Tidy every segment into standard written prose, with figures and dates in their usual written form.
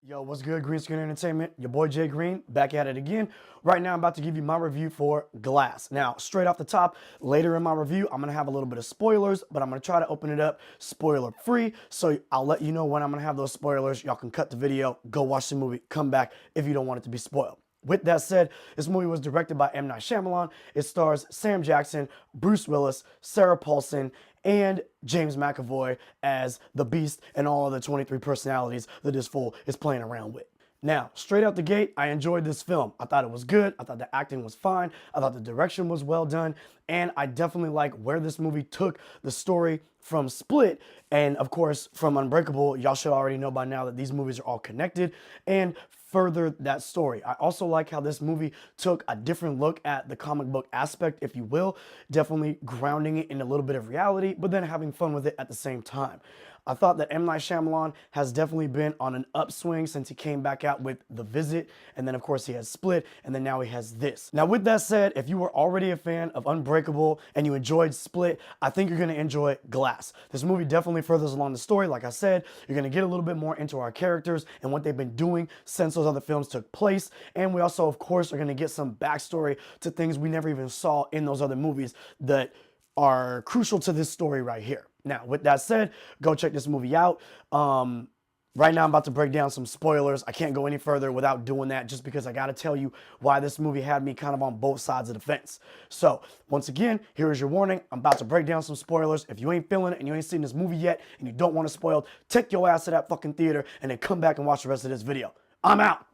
Yo, what's good, Green Screen Entertainment? Your boy Jay Green, back at it again. Right now, I'm about to give you my review for Glass. Now, straight off the top, later in my review, I'm gonna have a little bit of spoilers, but I'm gonna try to open it up spoiler-free, so I'll let you know when I'm gonna have those spoilers. Y'all can cut the video, go watch the movie, come back if you don't want it to be spoiled. With that said, this movie was directed by M. Night Shyamalan. It stars Sam Jackson, Bruce Willis, Sarah Paulson, and James McAvoy as the Beast and all of the 23 personalities that this fool is playing around with. Now, straight out the gate, I enjoyed this film. I thought it was good. I thought the acting was fine. I thought the direction was well done. And I definitely like where this movie took the story from Split and, of course, from Unbreakable. Y'all should already know by now that these movies are all connected and further that story. I also like how this movie took a different look at the comic book aspect, if you will, definitely grounding it in a little bit of reality, but then having fun with it at the same time. I thought that M. Night Shyamalan has definitely been on an upswing since he came back out with The Visit, and then of course he has Split, and then now he has this. Now with that said, if you were already a fan of Unbreakable and you enjoyed Split, I think you're gonna enjoy Glass. This movie definitely furthers along the story. Like I said, you're gonna get a little bit more into our characters and what they've been doing since those other films took place, and we also, of course, are gonna get some backstory to things we never even saw in those other movies that are crucial to this story right here. Now, with that said, go check this movie out. Right now, I'm about to break down some spoilers. I can't go any further without doing that just because I got to tell you why this movie had me kind of on both sides of the fence. So, once again, here is your warning. I'm about to break down some spoilers. If you ain't feeling it and you ain't seen this movie yet and you don't want to spoil, take your ass to that fucking theater and then come back and watch the rest of this video. I'm out.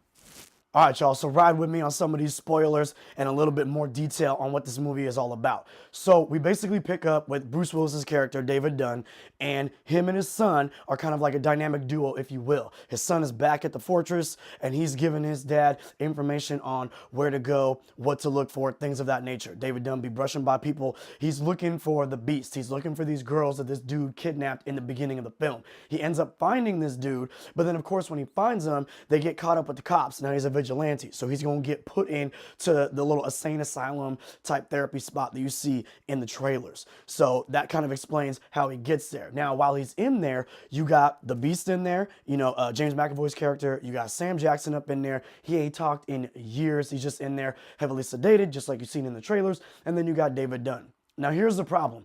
All right, y'all, so ride with me on some of these spoilers and a little bit more detail on what this movie is all about. So we basically pick up with Bruce Willis's character, David Dunn, and him and his son are kind of like a dynamic duo, if you will. His son is back at the fortress, and he's giving his dad information on where to go, what to look for, things of that nature. David Dunn be brushing by people. He's looking for the Beast. He's looking for these girls that this dude kidnapped in the beginning of the film. He ends up finding this dude, but then, of course, when he finds them, they get caught up with the cops. Now he's a vigilante, so he's going to get put into the little insane asylum type therapy spot that you see in the trailers. So that kind of explains how he gets there. Now, while he's in there, you got the Beast in there, James McAvoy's character, you got Sam Jackson up in there. He ain't talked in years. He's just in there heavily sedated, just like you've seen in the trailers. And then you got David Dunn. Now, here's the problem.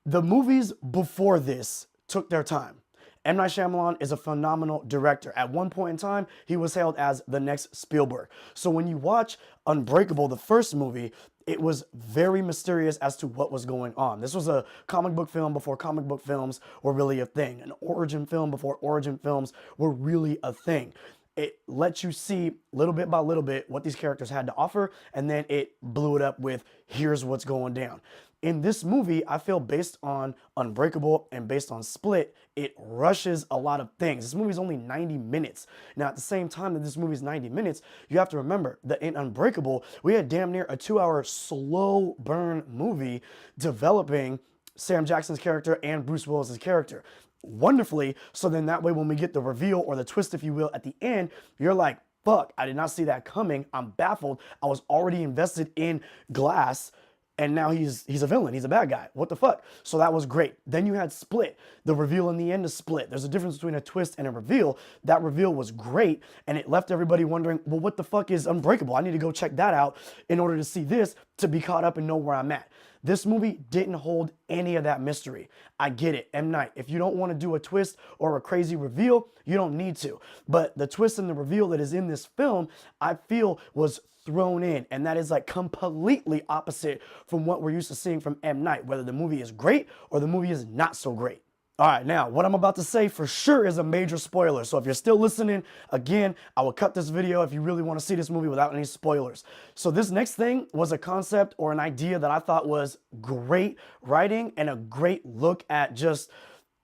The movies before this took their time. M. Night Shyamalan is a phenomenal director. At one point in time, he was hailed as the next Spielberg. So when you watch Unbreakable, the first movie, it was very mysterious as to what was going on. This was a comic book film before comic book films were really a thing. An origin film before origin films were really a thing. It lets you see little bit by little bit what these characters had to offer, and then it blew it up with, here's what's going down. In this movie, I feel based on Unbreakable and based on Split, it rushes a lot of things. This movie is only 90 minutes. Now, at the same time that this movie is 90 minutes, you have to remember that in Unbreakable, we had damn near a 2-hour slow burn movie developing Sam Jackson's character and Bruce Willis's character wonderfully. So then that way, when we get the reveal or the twist, if you will, at the end, you're like, fuck, I did not see that coming. I'm baffled. I was already invested in Glass, and now he's a villain. He's a bad guy. What the fuck? So that was great. Then you had Split. The reveal in the end of Split. There's a difference between a twist and a reveal. That reveal was great, and it left everybody wondering, well, what the fuck is Unbreakable? I need to go check that out in order to see this, to be caught up and know where I'm at. This movie didn't hold any of that mystery. I get it, M. Night. If you don't want to do a twist or a crazy reveal, you don't need to. But the twist and the reveal that is in this film, I feel was thrown in, and that is like completely opposite from what we're used to seeing from M. Night, whether the movie is great or the movie is not so great. All right, now, what I'm about to say for sure is a major spoiler. So if you're still listening, again, I will cut this video if you really want to see this movie without any spoilers. So this next thing was a concept or an idea that I thought was great writing and a great look at just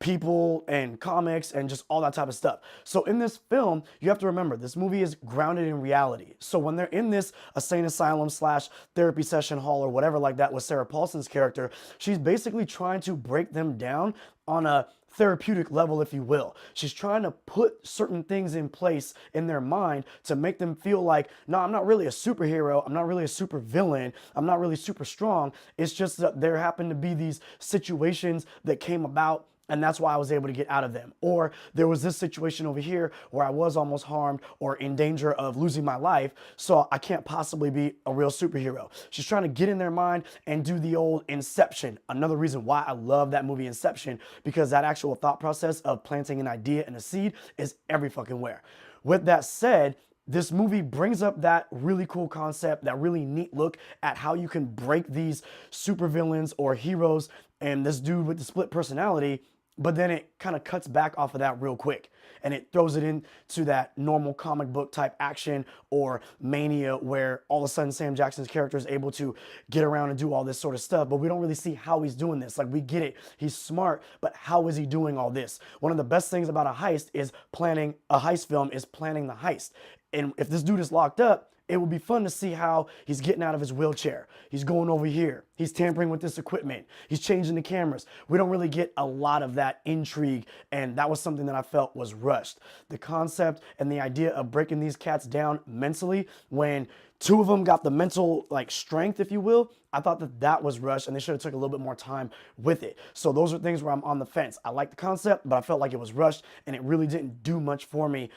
people and comics and just all that type of stuff. So in this film, you have to remember, this movie is grounded in reality. So when they're in this insane asylum slash therapy session hall or whatever like that with Sarah Paulson's character, she's basically trying to break them down on a therapeutic level, if you will. She's trying to put certain things in place in their mind to make them feel like, no, I'm not really a superhero. I'm not really a super villain. I'm not really super strong. It's just that there happen to be these situations that came about and that's why I was able to get out of them. Or there was this situation over here where I was almost harmed or in danger of losing my life, so I can't possibly be a real superhero. She's trying to get in their mind and do the old Inception. Another reason why I love that movie Inception, because that actual thought process of planting an idea and a seed is every fucking where. With that said, this movie brings up that really cool concept, that really neat look at how you can break these supervillains or heroes and this dude with the split personality, but then it kind of cuts back off of that real quick. And it throws it into that normal comic book type action or mania where all of a sudden Sam Jackson's character is able to get around and do all this sort of stuff, but we don't really see how he's doing this. Like, we get it, he's smart, but how is he doing all this? One of the best things about a heist is planning a heist film is planning the heist. And if this dude is locked up, it would be fun to see how he's getting out of his wheelchair. He's going over here. He's tampering with this equipment. He's changing the cameras. We don't really get a lot of that intrigue, and that was something that I felt was rushed. The concept and the idea of breaking these cats down mentally, when two of them got the mental strength, if you will, I thought that that was rushed, and they should have took a little bit more time with it. So those are things where I'm on the fence. I like the concept, but I felt like it was rushed, and it really didn't do much for me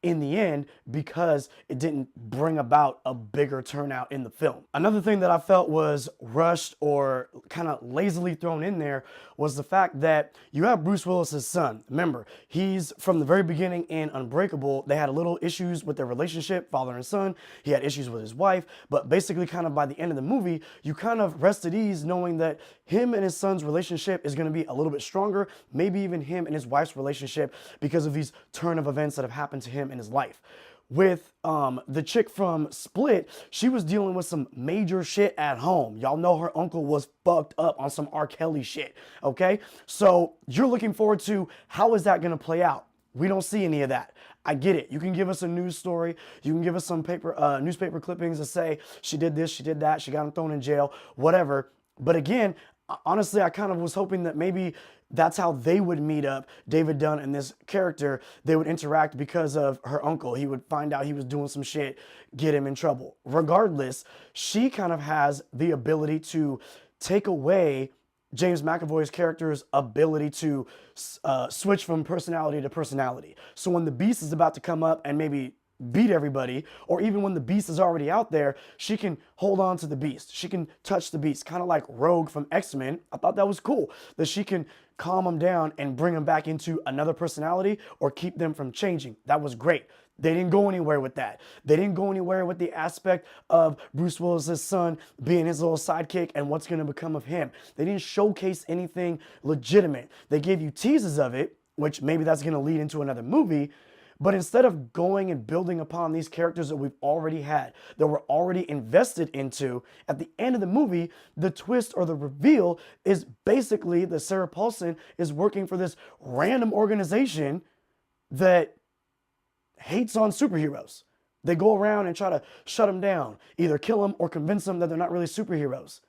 in the end because it didn't bring about a bigger turnout in the film. Another thing that I felt was rushed or kind of lazily thrown in there was the fact that you have Bruce Willis's son. Remember, he's from the very beginning in Unbreakable, they had a little issues with their relationship, father and son. He had issues with his wife, but basically kind of by the end of the movie, you kind of rest at ease knowing that him and his son's relationship is going to be a little bit stronger, maybe even him and his wife's relationship, because of these turn of events that have happened to him in his life. With the chick from Split, she was dealing with some major shit at home. Y'all know her uncle was fucked up on some R. Kelly shit, okay? So you're looking forward to how is that gonna play out? We don't see any of that. I get it. You can give us a news story. You can give us some newspaper clippings that say she did this, she did that, she got him thrown in jail, whatever. But again, honestly, I kind of was hoping that maybe that's how they would meet up, David Dunn and this character. They would interact because of her uncle. He would find out he was doing some shit, get him in trouble. Regardless, she kind of has the ability to take away James McAvoy's character's ability to switch from personality to personality. So when the Beast is about to come up and maybe beat everybody, or even when the Beast is already out there, she can hold on to the Beast. She can touch the Beast, kind of like Rogue from X-Men. I thought that was cool, that she can calm them down and bring them back into another personality or keep them from changing. That was great. They didn't go anywhere with that. They didn't go anywhere with the aspect of Bruce Willis's son being his little sidekick and what's going to become of him. They didn't showcase anything legitimate. They gave you teases of it, which maybe that's going to lead into another movie. But instead of going and building upon these characters that we've already had, that we're already invested into, at the end of the movie, the twist or the reveal is basically that Sarah Paulson is working for this random organization that hates on superheroes. They go around and try to shut them down, either kill them or convince them that they're not really superheroes.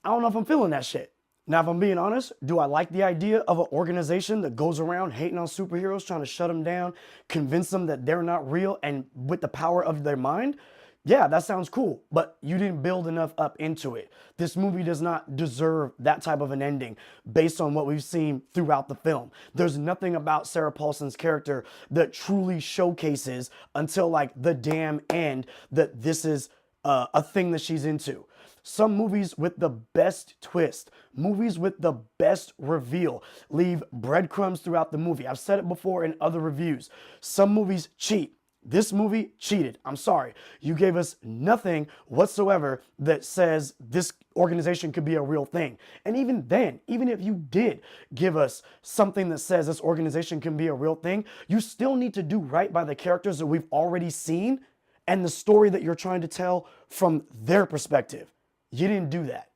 I don't know if I'm feeling that shit. Now, if I'm being honest, do I like the idea of an organization that goes around hating on superheroes, trying to shut them down, convince them that they're not real, and with the power of their mind? Yeah, that sounds cool, but you didn't build enough up into it. This movie does not deserve that type of an ending based on what we've seen throughout the film. There's nothing about Sarah Paulson's character that truly showcases until like the damn end that this is a thing that she's into. Some movies with the best twist, movies with the best reveal, leave breadcrumbs throughout the movie. I've said it before in other reviews. Some movies cheat. This movie cheated. I'm sorry. You gave us nothing whatsoever that says this organization could be a real thing. And even then, even if you did give us something that says this organization can be a real thing, you still need to do right by the characters that we've already seen and the story that you're trying to tell from their perspective. You didn't do that.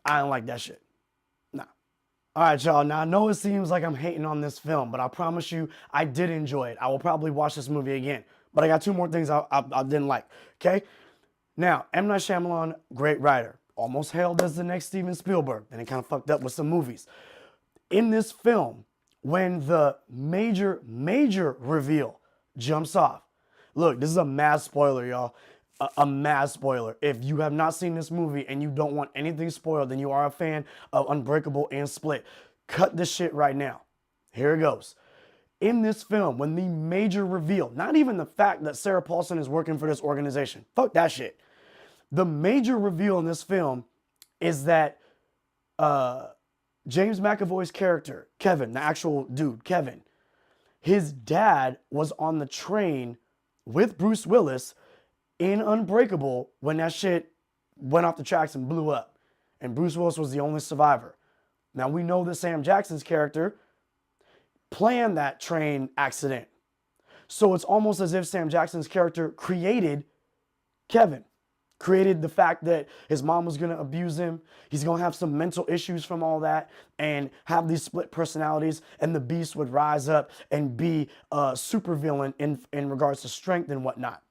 I don't like that shit. Nah. All right, y'all. Now, I know it seems like I'm hating on this film, but I promise you I did enjoy it. I will probably watch this movie again. But I got two more things I didn't like, okay? Now, M. Night Shyamalan, great writer. Almost hailed as the next Steven Spielberg. Then he kind of fucked up with some movies. In this film, when the major reveal jumps off, look, this is a mad spoiler, y'all. A mad spoiler. If you have not seen this movie and you don't want anything spoiled, then you are a fan of Unbreakable and Split. cut this shit right now. Here it goes. In this film, when the major reveal, not even the fact that Sarah Paulson is working for this organization, fuck that shit. The major reveal in this film is that James McAvoy's character, Kevin, the actual dude, Kevin, his dad was on the train with Bruce Willis in Unbreakable when that shit went off the tracks and blew up. And Bruce Willis was the only survivor. Now we know that Sam Jackson's character planned that train accident. So it's almost as if Sam Jackson's character created Kevin. Created the fact that his mom was going to abuse him. He's going to have some mental issues from all that and have these split personalities, and the Beast would rise up and be a supervillain in regards to strength and whatnot.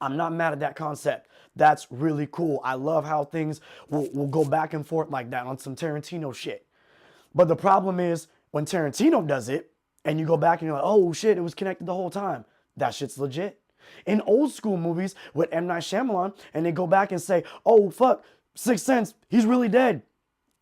I'm not mad at that concept. That's really cool. I love how things will go back and forth like that on some Tarantino shit. But the problem is when Tarantino does it and you go back and you're like, oh shit, it was connected the whole time. That shit's legit. In old school movies with M. Night Shyamalan, and they go back and say, oh, fuck, Sixth Sense, he's really dead.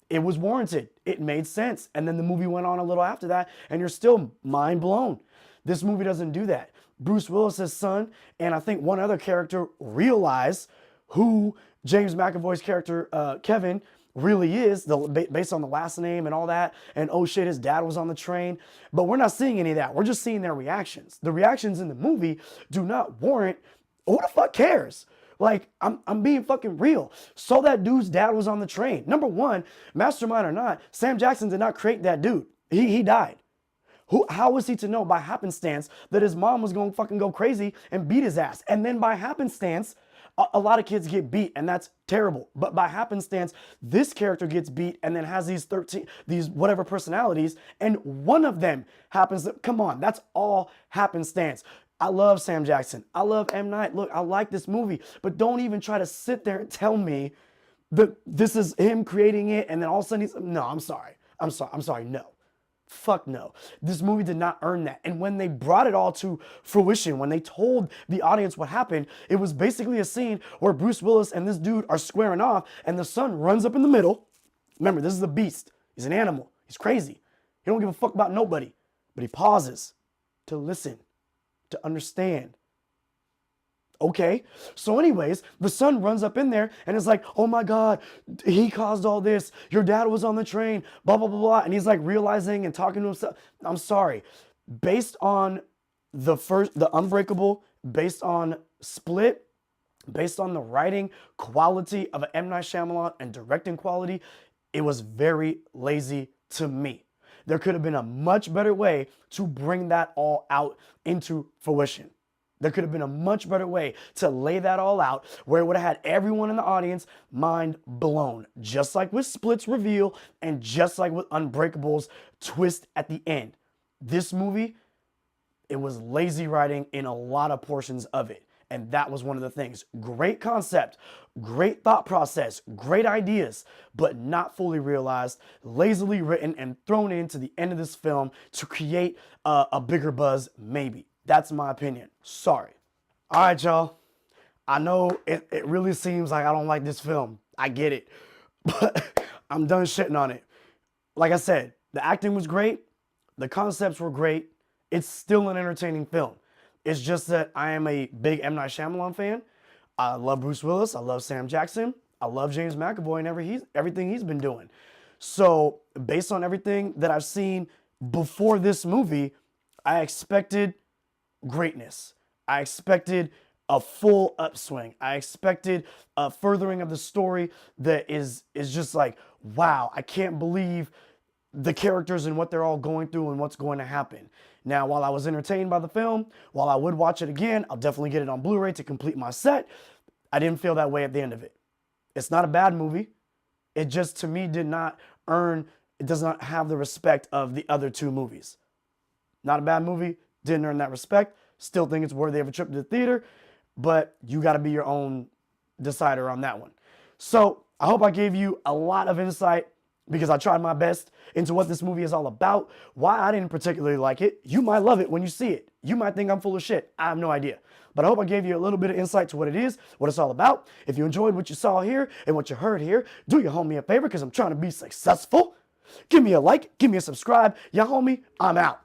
It was warranted. It made sense. And then the movie went on a little after that, and you're still mind blown. This movie doesn't do that. Bruce Willis's son, and I think one other character, realize who James McAvoy's character, Kevin, really is, based on the last name and all that, and oh shit, his dad was on the train. But we're not seeing any of that. We're just seeing their reactions. The reactions in the movie do not warrant, who the fuck cares? Like, I'm being fucking real. So that dude's dad was on the train. Number one, mastermind or not, Sam Jackson did not create that dude. He died. How was he to know by happenstance that his mom was going to fucking go crazy and beat his ass? And then by happenstance, a lot of kids get beat, and that's terrible. But by happenstance, this character gets beat and then has these whatever personalities, and one of them happens to, come on, that's all happenstance. I love Sam Jackson. I love M. Night. Look, I like this movie, but don't even try to sit there and tell me that this is him creating it and then all of a sudden no, I'm sorry, no. Fuck no. This movie did not earn that. And when they brought it all to fruition, when they told the audience what happened, it was basically a scene where Bruce Willis and this dude are squaring off, and the son runs up in the middle. Remember, this is a beast. He's an animal. He's crazy. He don't give a fuck about nobody. But he pauses to listen, to understand. Okay, so anyways, the son runs up in there and is like, oh my God, he caused all this. Your dad was on the train, blah, blah, blah, blah. And he's like realizing and talking to himself. I'm sorry. Based on the Unbreakable, based on Split, based on the writing quality of an M. Night Shyamalan and directing quality, it was very lazy to me. There could have been a much better way to bring that all out into fruition. There could have been a much better way to lay that all out where it would have had everyone in the audience mind blown. Just like with Split's reveal and just like with Unbreakable's twist at the end. This movie, it was lazy writing in a lot of portions of it. And that was one of the things. Great concept, great thought process, great ideas, but not fully realized, lazily written and thrown into the end of this film to create a bigger buzz, maybe. That's my opinion. Sorry. All right, y'all. I know it really seems like I don't like this film. I get it. But I'm done shitting on it. Like I said, the acting was great. The concepts were great. It's still an entertaining film. It's just that I am a big M. Night Shyamalan fan. I love Bruce Willis. I love Sam Jackson. I love James McAvoy and everything he's been doing. So based on everything that I've seen before this movie, I expected greatness. I expected a full upswing. I expected a furthering of the story that is just like, wow, I can't believe the characters and what they're all going through and what's going to happen. Now, while I was entertained by the film, while I would watch it again, I'll definitely get it on Blu-ray to complete my set. I didn't feel that way at the end of it. It's not a bad movie. It just, to me, it does not have the respect of the other two movies. Not a bad movie. Didn't earn that respect. Still think it's worthy of a trip to the theater, but you got to be your own decider on that one. So I hope I gave you a lot of insight because I tried my best into what this movie is all about, why I didn't particularly like it. You might love it when you see it. You might think I'm full of shit. I have no idea. But I hope I gave you a little bit of insight to what it is, what it's all about. If you enjoyed what you saw here and what you heard here, do your homie a favor because I'm trying to be successful. Give me a like, give me a subscribe. Y'all homie, I'm out.